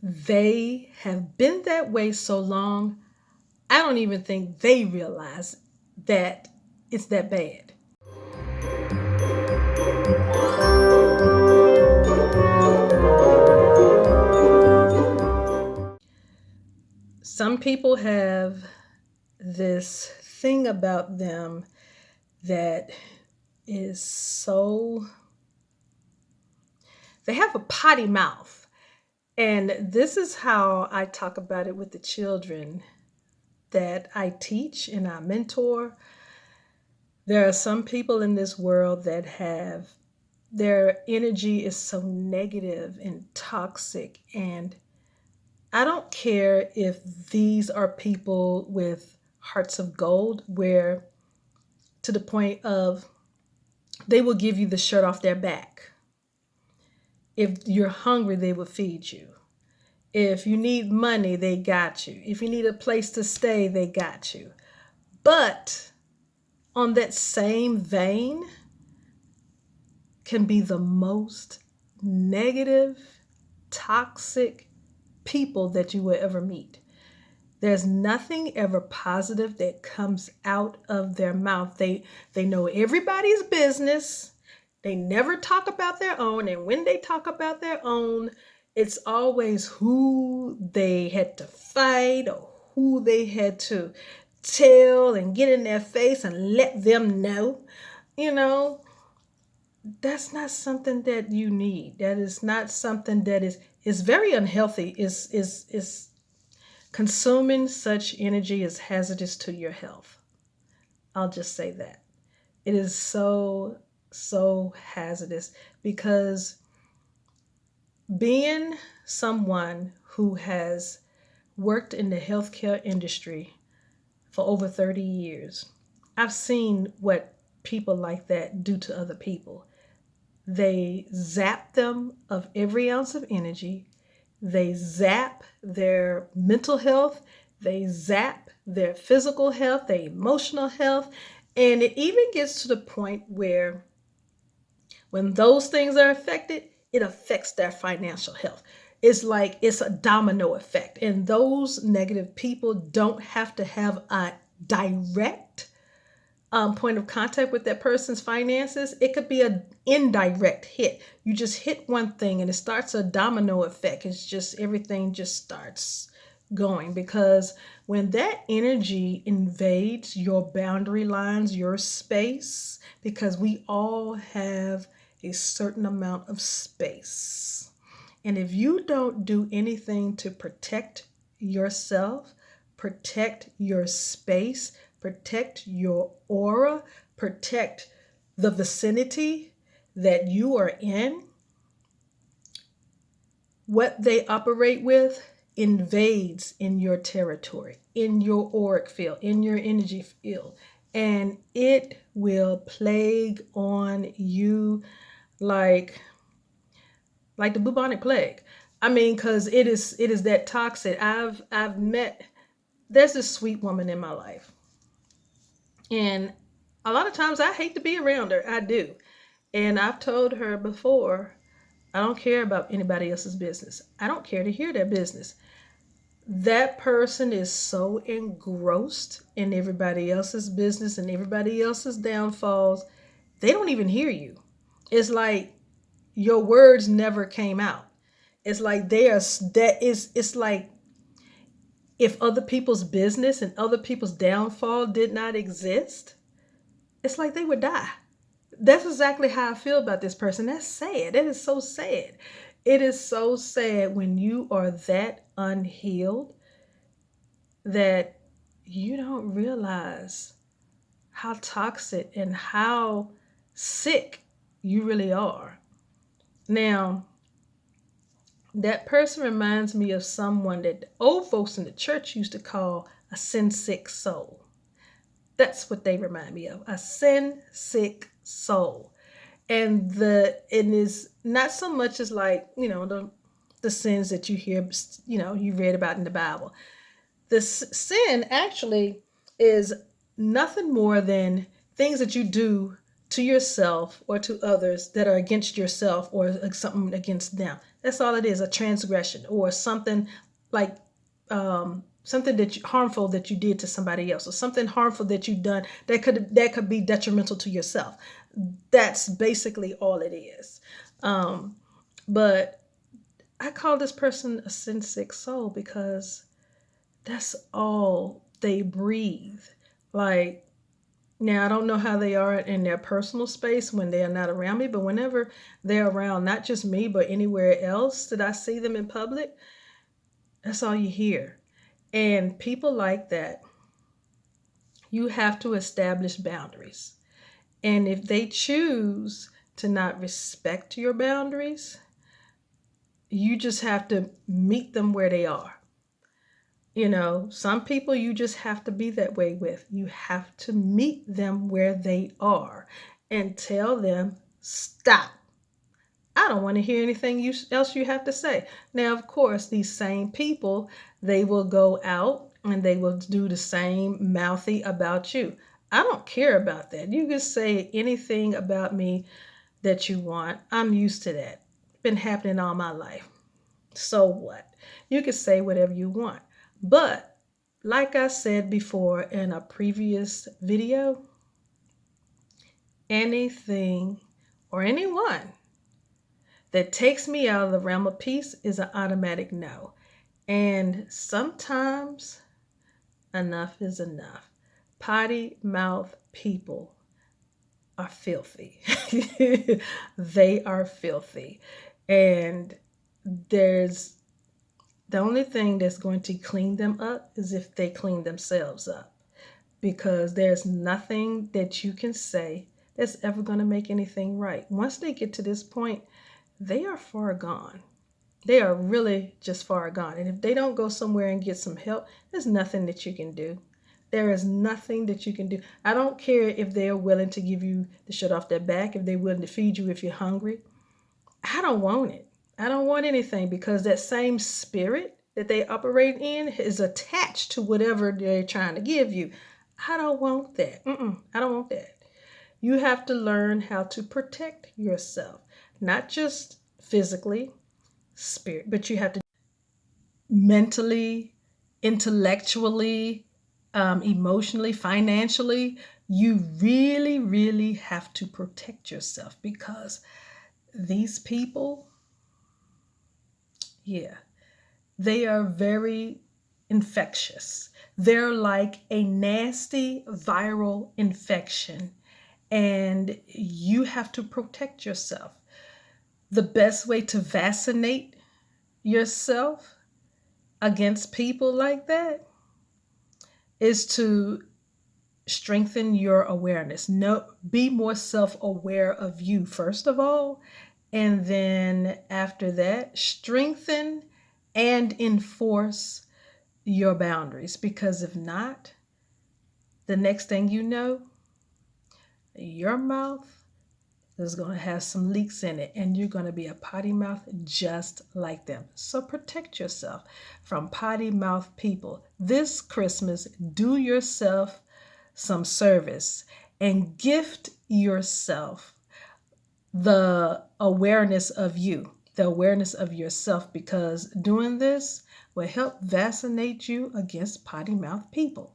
they have been that way so long, I don't even think they realize that it's that bad. Some people have this thing about them that is so, they have a potty mouth. And this is how I talk about it with the children that I teach and I mentor. There are some people in this world that have, their energy is so negative and toxic. And I don't care if these are people with hearts of gold, where to the point of they will give you the shirt off their back. If you're hungry, they will feed you. If you need money, they got you. If you need a place to stay, they got you. But on that same vein, can be the most negative, toxic people that you will ever meet. There's nothing ever positive that comes out of their mouth. They know everybody's business. They never talk about their own. And when they talk about their own, it's always who they had to fight or who they had to tell and get in their face and let them know. You know, that's not something that you need. That is not something that is very unhealthy. Is consuming such energy is hazardous to your health. I'll just say that. It is so hazardous because being someone who has worked in the healthcare industry for over 30 years, I've seen what people like that do to other people. They zap them of every ounce of energy. They zap their mental health. They zap their physical health, their emotional health. And it even gets to the point where when those things are affected, it affects their financial health. It's like it's a domino effect. And those negative people don't have to have a direct point of contact with that person's finances. It could be an indirect hit. You just hit one thing and it starts a domino effect. It's just everything just starts going, because when that energy invades your boundary lines, your space, because we all have a certain amount of space. And if you don't do anything to protect yourself, protect your space, protect your aura, protect the vicinity that you are in, what they operate with invades in your territory, in your auric field, in your energy field, and it will plague on you like the bubonic plague. I mean, because it is that toxic. I've met, there's this sweet woman in my life, and a lot of times I hate to be around her. I do. And I've told her before, I don't care about anybody else's business. I don't care to hear their business. That person is so engrossed in everybody else's business and everybody else's downfalls, they don't even hear you. It's like your words never came out. It's like they are that is it's like if other people's business and other people's downfall did not exist, it's like they would die. That's exactly how I feel about this person. That's sad. That is so sad. It is so sad when you are that unhealed that you don't realize how toxic and how sick you really are. Now, that person reminds me of someone that old folks in the church used to call a sin sick soul. That's what they remind me of, a sin sick soul. And it is not so much as like, the sins that you hear, you read about in the Bible. The sin actually is nothing more than things that you do to yourself or to others that are against yourself or something against them. That's all it is, a transgression or something like something harmful that you did to somebody else, or something harmful that you've done that could be detrimental to yourself. That's basically all it is. But I call this person a sin sick soul because that's all they breathe. Like, now, I don't know how they are in their personal space when they are not around me, but whenever they're around, not just me, but anywhere else that I see them in public, that's all you hear. And people like that, you have to establish boundaries. And if they choose to not respect your boundaries, you just have to meet them where they are. Some people you just have to be that way with. You have to meet them where they are and tell them, stop. I don't want to hear anything else you have to say. Now, of course, these same people, they will go out and they will do the same mouthy about you. I don't care about that. You can say anything about me that you want. I'm used to that. Been happening all my life. So what? You can say whatever you want. But like I said before in a previous video, anything or anyone that takes me out of the realm of peace is an automatic no. And sometimes enough is enough. Potty mouth people are filthy. They are filthy. And the only thing that's going to clean them up is if they clean themselves up, because there's nothing that you can say that's ever going to make anything right. Once they get to this point, they are far gone. They are really just far gone. And if they don't go somewhere and get some help, there's nothing that you can do. There is nothing that you can do. I don't care if they're willing to give you the shirt off their back, if they're willing to feed you if you're hungry. I don't want it. I don't want anything, because that same spirit that they operate in is attached to whatever they're trying to give you. I don't want that. I don't want that. You have to learn how to protect yourself, not just physically, spirit, but you have to mentally, intellectually, emotionally, financially. You really, really have to protect yourself, because these people, they are very infectious. They're like a nasty viral infection, and you have to protect yourself. The best way to vaccinate yourself against people like that is to strengthen your awareness. Be more self-aware of you, first of all, and then after that, strengthen and enforce your boundaries. Because if not, the next thing you know, your mouth is going to have some leaks in it, and you're going to be a potty mouth just like them. So protect yourself from potty mouth people. This Christmas, do yourself some service and gift yourself the awareness of you, the awareness of yourself, because doing this will help vaccinate you against potty mouth people.